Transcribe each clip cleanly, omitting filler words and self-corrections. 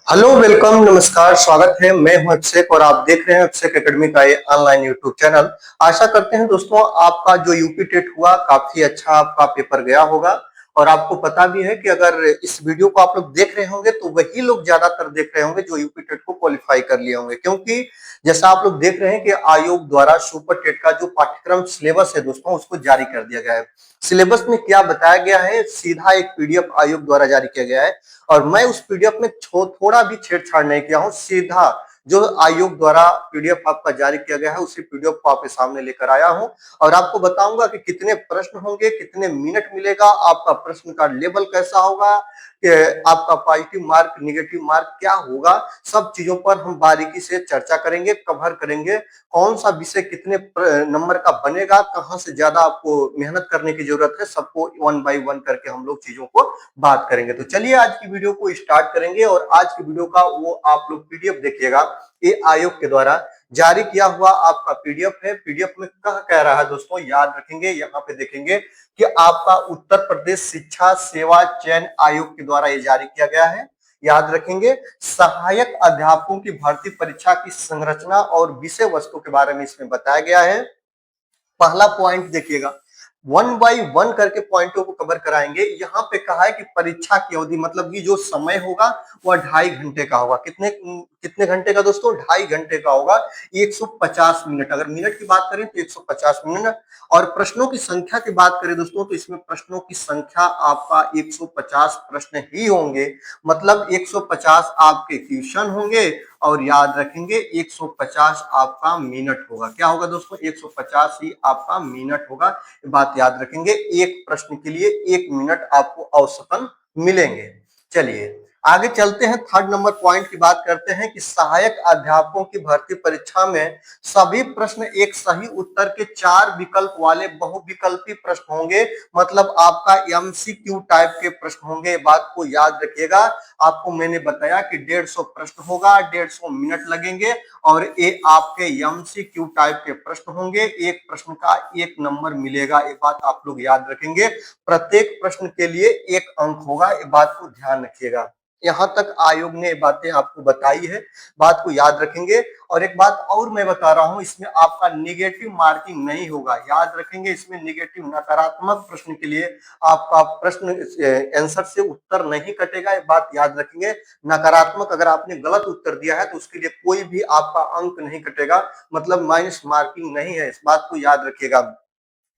Hello, welcome, नमस्कार, स्वागत है। मैं हूं अभिषेक और आप देख रहे हैं अभिषेक एकेडमी का ये ऑनलाइन यूट्यूब चैनल। आशा करते हैं दोस्तों आपका जो यूपी टेट हुआ काफी अच्छा आपका पेपर गया होगा और आपको पता भी है कि अगर इस वीडियो को आप लोग देख रहे होंगे तो वही लोग ज्यादातर देख रहे होंगे जो यूपी टेट को क्वालिफाई कर लिए होंगे, क्योंकि जैसा आप लोग देख रहे हैं कि आयोग द्वारा सुपर टेट का जो पाठ्यक्रम सिलेबस है दोस्तों उसको जारी कर दिया गया है। सिलेबस में क्या बताया गया है सीधा एक पीडीएफ आयोग द्वारा जारी किया गया है और मैं उस पीडीएफ में थोड़ा भी छेड़छाड़ नहीं किया हूं। सीधा जो आयोग द्वारा पीडीएफ आपका जारी किया गया है उसी पीडीएफ को आपके सामने लेकर आया हूं और आपको बताऊंगा कि कितने प्रश्न होंगे, कितने मिनट मिलेगा, आपका प्रश्न का लेवल कैसा होगा, कि आपका पॉजिटिव मार्क नेगेटिव मार्क क्या होगा। सब चीजों पर हम बारीकी से चर्चा करेंगे, कवर करेंगे। कौन सा विषय कितने नंबर का बनेगा, कहां से ज्यादा आपको मेहनत करने की जरूरत है, सबको वन बाय वन करके हम लोग चीजों को बात करेंगे। तो चलिए आज की वीडियो को स्टार्ट करेंगे और आज की वीडियो का वो आप लोग पीडीएफ देखिएगा। ये आयोग के द्वारा जारी किया हुआ आपका पीडीएफ है। पीडीएफ में कह रहा है दोस्तों, याद रखेंगे, यहाँ पे देखेंगे कि आपका उत्तर प्रदेश शिक्षा सेवा चयन आयोग के द्वारा ये जारी किया गया है। याद रखेंगे, सहायक अध्यापकों की भर्ती परीक्षा की संरचना और विषय वस्तु के बारे में इसमें बताया गया है। पहला पॉइंट देखिएगा, वन बाय वन करके पॉइंटों को कवर कराएंगे। यहाँ पे कहा है कि परीक्षा की अवधि मतलब कि जो समय होगा वह 2.5 घंटे का होगा। कितने कितने घंटे का दोस्तों? 2.5 घंटे का होगा। 150 मिनट, अगर मिनट की बात करें तो 150 मिनट। और प्रश्नों की संख्या की बात करें दोस्तों तो इसमें प्रश्नों की संख्या आपका 150 प्रश्न ही होंगे। मतलब 150 आपके क्वेश्चन होंगे और याद रखेंगे 150 आपका मिनट होगा। क्या होगा दोस्तों? 150 ही आपका मिनट होगा। बात याद रखेंगे, एक प्रश्न के लिए 1 मिनट आपको औसतन मिलेंगे। चलिए आगे चलते हैं, थर्ड नंबर पॉइंट की बात करते हैं कि सहायक अध्यापकों की भर्ती परीक्षा में सभी प्रश्न एक सही उत्तर के 4 विकल्प वाले बहुविकल्पी प्रश्न होंगे। मतलब आपका एमसीक्यू टाइप के प्रश्न होंगे। बात को याद रखिएगा। आपको मैंने बताया कि 150 प्रश्न होगा, 150 मिनट लगेंगे और ये आपके एमसीक्यू टाइप के प्रश्न होंगे। एक प्रश्न का 1 नंबर मिलेगा, ये बात आप लोग याद रखेंगे। प्रत्येक प्रश्न के लिए 1 अंक होगा, ये बात को ध्यान रखिएगा। यहाँ तक आयोग ने बातें आपको बताई है, बात को याद रखेंगे। और एक बात और मैं बता रहा हूं, इसमें आपका निगेटिव मार्किंग नहीं होगा। याद रखेंगे, इसमें निगेटिव नकारात्मक प्रश्न के लिए आपका प्रश्न आंसर से उत्तर नहीं कटेगा, ये बात याद रखेंगे। नकारात्मक अगर आपने गलत उत्तर दिया है तो उसके लिए कोई भी आपका अंक नहीं कटेगा, मतलब माइनस मार्किंग नहीं है, इस बात को याद रखिएगा।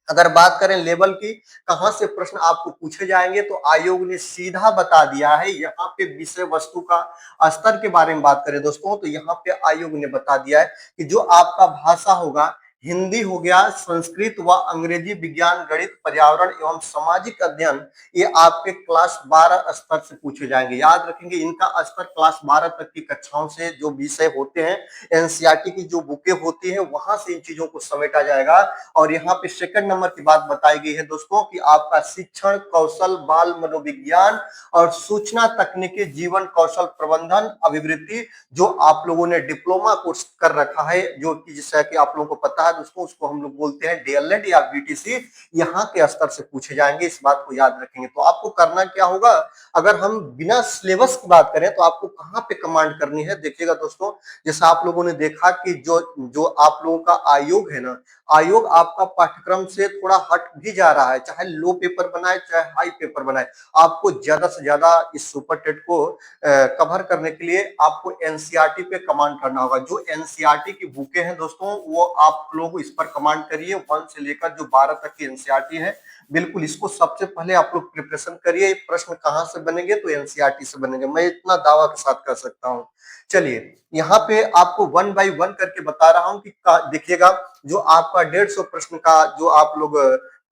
अगर बात करें लेवल की, कहां से प्रश्न आपको पूछे जाएंगे, तो आयोग ने सीधा बता दिया है। यहाँ पे विषय वस्तु का स्तर के बारे में बात करें दोस्तों तो यहाँ पे आयोग ने बता दिया है कि जो आपका भाषा होगा, हिंदी हो गया, संस्कृत व अंग्रेजी, विज्ञान, गणित, पर्यावरण एवं सामाजिक अध्ययन, ये आपके क्लास 12 स्तर से पूछे जाएंगे। याद रखेंगे, इनका स्तर क्लास 12 तक की कक्षाओं से जो विषय होते हैं, एनसीईआरटी की जो बुकें होती हैं वहां से इन चीजों को समेटा जाएगा। और यहाँ पे सेकंड नंबर की बात बताई गई है दोस्तों कि आपका शिक्षण कौशल, बाल मनोविज्ञान और सूचना तकनीकी, जीवन कौशल प्रबंधन, अभिवृद्धि, जो आप लोगों ने डिप्लोमा कोर्स कर रखा है, जो कि जैसा कि आप लोगों को पता है दोस्तों, उसको हम लोग बोलते हैं डीएलएड या बीटीसी, यहाँ के स्तर से पूछे जाएंगे। इस बात को याद रखेंगे। तो आपको करना क्या होगा, अगर हम बिना सिलेबस की बात करें तो आपको कहाँ पे कमांड करनी है, देखिएगा दोस्तों। जैसा आप लोगों ने देखा कि जो जो आप लोगों का आयोग है ना, आयोग आपका पाठ्यक्रम से थोड़ा हट भी जा रहा है। चाहे लो पेपर बनाए चाहे हाई पेपर बनाए, आपको ज्यादा से ज्यादा इस सुपर टेट को कवर करने के लिए आपको एनसीईआरटी पे कमांड करना होगा। जो एनसीईआरटी की बुकें हैं दोस्तों, वो आप लोग इस पर कमांड करिए। 1 से लेकर जो 12 तक की एनसीईआरटी है, बिल्कुल इसको सबसे पहले आप लोग प्रिपरेशन करिए। प्रश्न कहाँ से बनेंगे, तो एनसीईआरटी से बनेंगे, मैं इतना दावा के साथ कर सकता हूँ। चलिए यहाँ पे आपको 1 बाय 1 करके बता रहा हूँ कि देखिएगा, जो आपका 150 प्रश्न का जो आप लोग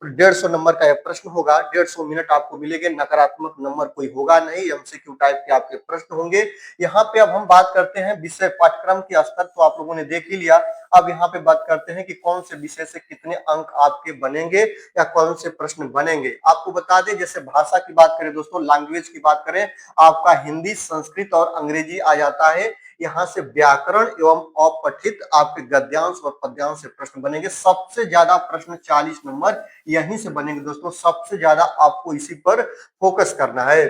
150 नंबर का प्रश्न होगा, 150 मिनट आपको मिलेंगे। नकारात्मक नंबर कोई होगा नहीं, एमसीक्यू टाइप के आपके प्रश्न होंगे। यहाँ पे अब हम बात करते हैं विषय पाठ्यक्रम के स्तर, तो आप लोगों ने देख ही लिया। अब यहाँ पे बात करते हैं कि कौन से विषय से कितने अंक आपके बनेंगे या कौन से प्रश्न बनेंगे। आपको बता दें, जैसे भाषा की बात करें दोस्तों, लैंग्वेज की बात करें, आपका हिंदी, संस्कृत और अंग्रेजी आ जाता है। यहाँ से व्याकरण एवं अपठित आपके गद्यांश और पद्यांश से प्रश्न बनेंगे। सबसे ज्यादा प्रश्न 40 नंबर यहीं से बनेंगे दोस्तों। सबसे ज्यादा आपको इसी पर फोकस करना है।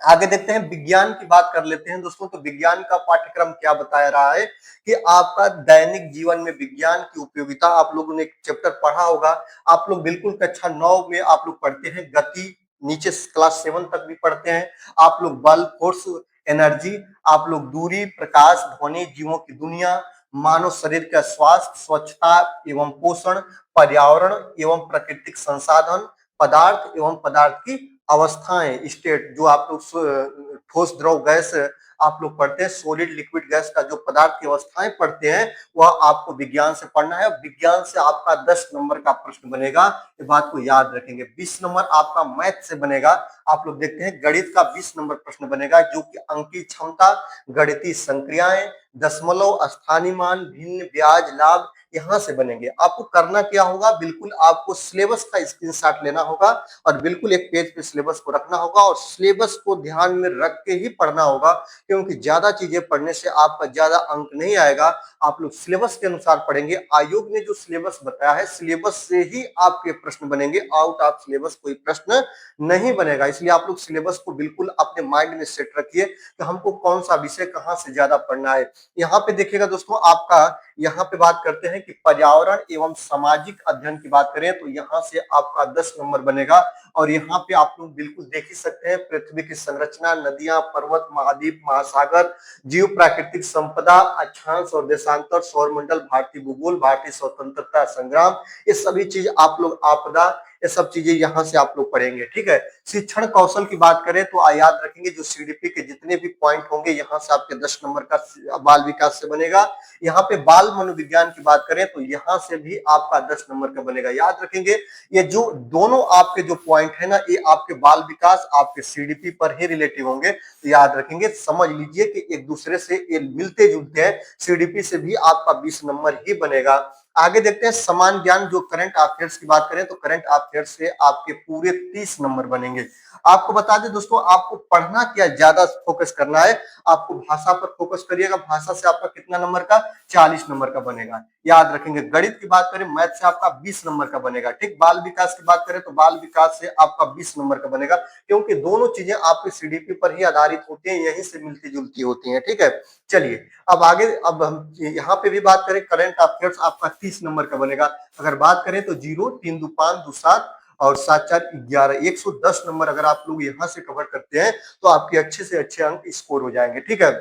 आगे देखते हैं, विज्ञान की बात कर लेते हैं दोस्तों। तो विज्ञान का पाठ्यक्रम क्या बता रहा है कि आपका दैनिक जीवन में विज्ञान की उपयोगिता, आप लोगों ने एक चैप्टर पढ़ा होगा, आप लोग बिल्कुल कक्षा 9 में आप लोग पढ़ते हैं गति, नीचे क्लास 7 तक भी पढ़ते हैं आप लोग, बल, फोर्स, एनर्जी, आप लोग दूरी, प्रकाश, ध्वनि, जीवों की दुनिया, मानव शरीर का स्वास्थ्य, स्वच्छता एवं पोषण, पर्यावरण एवं प्राकृतिक संसाधन, पदार्थ एवं पदार्थ की अवस्थाएं, स्टेट, जो आप लोग ठोस, द्रव, गैस आप लोग पढ़ते हैं, सॉलिड, लिक्विड, गैस का जो पदार्थ की अवस्थाएं पढ़ते हैं वह आपको विज्ञान से पढ़ना है। विज्ञान से आपका 10 नंबर का प्रश्न बनेगा, ये बात को याद रखेंगे। 20 नंबर आपका मैथ से बनेगा। आप लोग देखते हैं गणित का 20 नंबर प्रश्न बनेगा, जो कि अंक की क्षमता, गणितीय संक्रियाएं, दशमलव, स्थानीय मान, भिन्न, ब्याज, लाभ, यहाँ से बनेंगे। आपको करना क्या होगा, बिल्कुल आपको सिलेबस का स्क्रीनशॉट लेना होगा और बिल्कुल एक पेज पे सिलेबस को रखना होगा और सिलेबस को ध्यान में रख के ही पढ़ना होगा, क्योंकि ज्यादा चीजें पढ़ने से आपका ज्यादा अंक नहीं आएगा। आप लोग सिलेबस के अनुसार पढ़ेंगे। आयोग ने जो सिलेबस बताया है, सिलेबस से ही आपके प्रश्न बनेंगे, आउट ऑफ सिलेबस कोई प्रश्न नहीं बनेगा। इसलिए आप लोग सिलेबस को बिल्कुल अपने माइंड में सेट रखिए कि हमको कौन सा विषय कहाँ से ज्यादा पढ़ना है। यहाँ पे देखिएगा दोस्तों, आपका यहाँ पे बात करते हैं कि पर्यावरण एवं सामाजिक अध्ययन की बात करें तो यहाँ से आपका 10 नंबर बनेगा। और यहाँ पे आप लोग बिल्कुल देख ही सकते हैं, पृथ्वी की संरचना, नदियां, पर्वत, महाद्वीप, महासागर, जीव, प्राकृतिक संपदा, अक्षांश और देशांतर, सौरमंडल, भारतीय भूगोल, भारतीय स्वतंत्रता संग्राम, ये सभी चीज आप लोग, आपदा, ये सब चीजें यहाँ से आप लोग पढ़ेंगे। ठीक है। शिक्षण कौशल की बात करें तो याद रखेंगे, जो सीडीपी के जितने भी पॉइंट होंगे यहाँ से आपके 10 नंबर का बाल विकास से बनेगा। यहाँ पे बाल मनोविज्ञान की बात करें तो यहाँ से भी आपका 10 नंबर का बनेगा। याद रखेंगे, ये जो दोनों आपके जो पॉइंट है ना, ये आपके बाल विकास, आपके सीडीपी पर ही रिलेटिव होंगे। तो याद रखेंगे, समझ लीजिए कि एक दूसरे से ये मिलते जुलते हैं। सीडीपी से भी आपका 20 नंबर ही बनेगा। आगे देखते हैं समान ज्ञान, जो करंट अफेयर्स की बात करें तो करंट अफेयर्स से आपके पूरे 30 नंबर बनेंगे। आपको बता दें दोस्तों, आपको पढ़ना क्या ज्यादा फोकस करना है, आपको भाषा पर फोकस करिएगा। भाषा से आपका कितना नंबर का, 40 नंबर का बनेगा। याद रखेंगे, गणित की बात करें, मैथ से आपका 20 नंबर का बनेगा। ठीक। बाल विकास की बात करें तो बाल विकास से आपका 20 नंबर का बनेगा, क्योंकि दोनों चीजें आपके सीडीपी पर ही आधारित होती हैं, यहीं से मिलती जुलती होती हैं। ठीक है। चलिए अब आगे, अब हम यहाँ पे भी बात करें, करंट अफेयर्स आपका 30 नंबर का बनेगा। अगर बात करें तो 0, 3 दो 5 दो 7 और 7 4 11, 110 नंबर अगर आप लोग यहाँ से कवर करते हैं तो आपके अच्छे से अच्छे अंक स्कोर हो जाएंगे। ठीक है।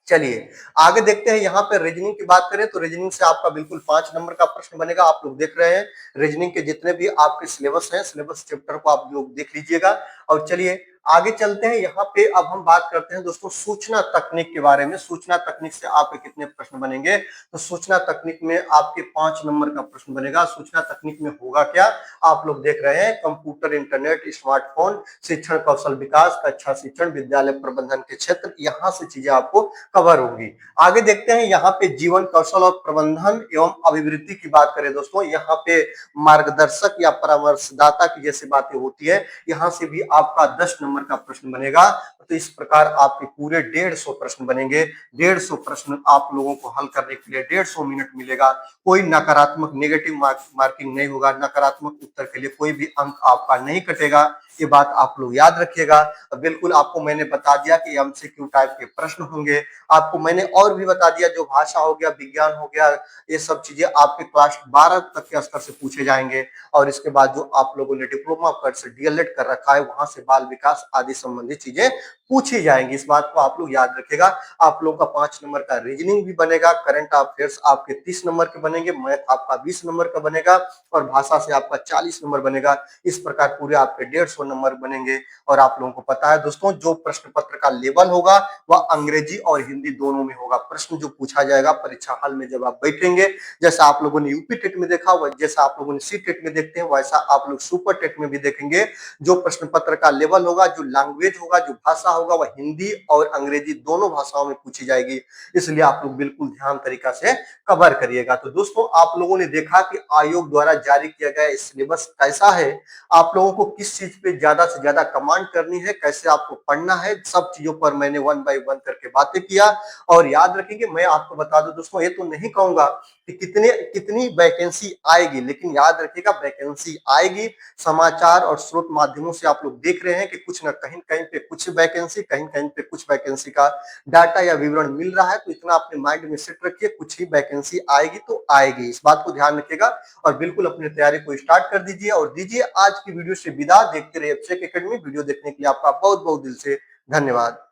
चलिए आगे देखते हैं, यहाँ पे रीजनिंग की बात करें तो रीजनिंग से आपका बिल्कुल 5 नंबर का प्रश्न बनेगा। आप लोग देख रहे हैं रीजनिंग के जितने भी आपके सिलेबस हैं, सिलेबस चैप्टर को आप लोग देख लीजिएगा। और चलिए आगे चलते हैं, यहाँ पे अब हम बात करते हैं दोस्तों सूचना तकनीक के बारे में। सूचना तकनीक से आपके कितने प्रश्न बनेंगे, तो सूचना तकनीक में आपके 5 नंबर का प्रश्न बनेगा। सूचना तकनीक में होगा क्या, आप लोग देख रहे हैं, कंप्यूटर, इंटरनेट, स्मार्टफोन, शिक्षण कौशल विकास, कक्षा शिक्षण, विद्यालय प्रबंधन के क्षेत्र, यहाँ से चीजें आपको कवर होगी। आगे देखते हैं, यहाँ पे जीवन कौशल और प्रबंधन एवं अभिवृद्धि की बात करें दोस्तों, यहाँ पे मार्गदर्शक या परामर्शदाता की जैसी बातें होती है, यहाँ से भी आपका 10 नंबर का प्रश्न बनेगा। तो इस प्रकार आपके पूरे 150 प्रश्न बनेंगे। 150 प्रश्न आप लोगों को हल करने के लिए 150 मिनट मिलेगा। कोई नकारात्मक नेगेटिव मार्किंग नहीं होगा, नकारात्मक उत्तर के लिए कोई भी अंक आपका नहीं कटेगा। ये बात आप लोग याद रखिएगा। बिल्कुल आपको मैंने बता दिया कि एमसीक्यू टाइप के प्रश्न होंगे। आपको मैंने और भी बता दिया, जो भाषा हो गया, विज्ञान हो गया, ये सब चीजें आपके क्लास 12 तक के स्तर से पूछे जाएंगे। और इसके बाद जो आप लोगों ने डिप्लोमा कर से डीएलएड कर रखा है, वहां से बाल विकास आदि संबंधित चीजें पूछी जाएंगी। इस बात को आप लोग याद रखिएगा। आप लोगों का 5 नंबर का रीजनिंग भी बनेगा, करंट अफेयर्स आपके 30 नंबर के बनेंगे, मैथ आपका 20 नंबर का बनेगा और भाषा से आपका 40 नंबर बनेगा। इस प्रकार पूरे आपके 150 नंबर बनेंगे। और आप लोगों को पता है दोस्तों, जो प्रश्न पत्र का लेवल होगा वह अंग्रेजी और हिंदी दोनों में होगा। प्रश्न जो पूछा जाएगा परीक्षा हॉल में जब आप बैठेंगे, जैसा आप लोगों ने यूपी टेट में देखा, जैसा आप लोगों ने सी टेट में देखते हैं, वैसा आप लोग सुपर टेट में भी देखेंगे। जो प्रश्न पत्र का लेवल होगा, जो लैंग्वेज होगा, जो भाषा होगा वह हिंदी और अंग्रेजी दोनों भाषाओं में पूछी जाएगी। इसलिए आप लोग बिल्कुल ध्यान तरीका से कवर करिएगा। तो दोस्तों आप लोगों ने देखा कि आयोग द्वारा जारी किया गया सिलेबस कैसा है, आप लोगों को किस चीज पे ज्यादा से ज्यादा कमांड करनी है, कैसे आपको पढ़ना है, सब चीजों पर मैंने वन बाय वन करके बातें किया। और याद रखेंगे, मैं आपको बता दूं दोस्तों, ये तो नहीं कहूंगा कि कितनी वैकेंसी आएगी, लेकिन याद रखिएगा वैकेंसी आएगी। समाचार और स्रोत माध्यमों से आप लोग देख रहे हैं कि कुछ न कहीं कहीं पे कुछ वैकेंसी, कहीं कहीं पे कुछ वैकेंसी का डाटा या विवरण मिल रहा है। तो इतना अपने माइंड में सेट रखिए, कुछ ही वैकेंसी आएगी तो आएगी, इस बात को ध्यान रखिएगा। और बिल्कुल अपनी तैयारी को स्टार्ट कर दीजिए और दीजिए आज की वीडियो से विदा। देखते रहिए अभिषेक एकेडमी। वीडियो देखने के लिए आपका बहुत बहुत दिल से धन्यवाद।